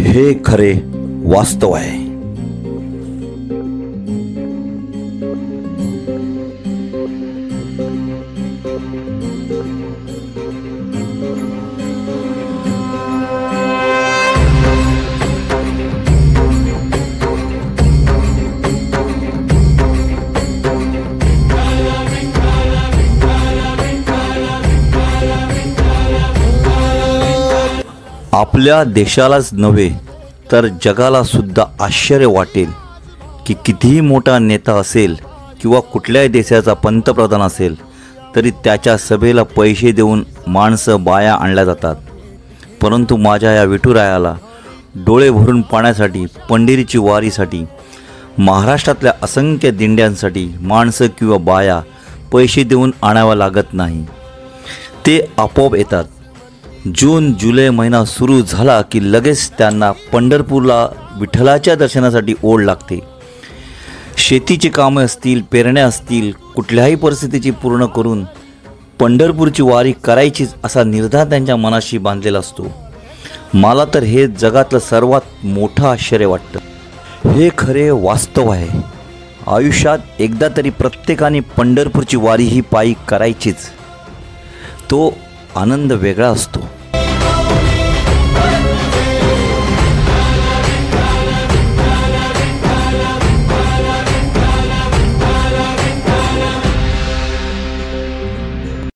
हे खरे वास्तव आहे. आपल्या देशालाच नव्हे तर जगाला सुद्धा आश्चर्य वाटेल की कितीही मोठा नेता असेल किंवा कुठल्याही देशाचा पंतप्रधान असेल तरी त्याच्या सभेला पैसे देऊन माणसं बाया आणल्या जातात. परंतु माझ्या या विठुरायाला डोळे भरून पाण्यासाठी, पंढरीची वारीसाठी, महाराष्ट्रातल्या असंख्य दिंड्यांसाठी माणसं किंवा बाया पैसे देऊन आणावं लागत नाही. ते आपोआप येतात. जून जुलै महिना सुरू झाला की लगेच त्यांना पंढरपूरला विठ्ठलाच्या दर्शनासाठी ओढ लागते. शेतीची कामं असतील, पेरण्या असतील, कुठल्याही परिस्थितीची पूर्ण करून पंढरपूरची वारी करायचीच असा निर्धार त्यांच्या मनाशी बांधलेला असतो. मला तर हे जगातलं सर्वात मोठं आश्चर्य वाटतं. हे खरे वास्तव आहे. आयुष्यात एकदा तरी प्रत्येकाने पंढरपूरची वारी ही पायी करायचीच. तो आनंद वेगळा असतो.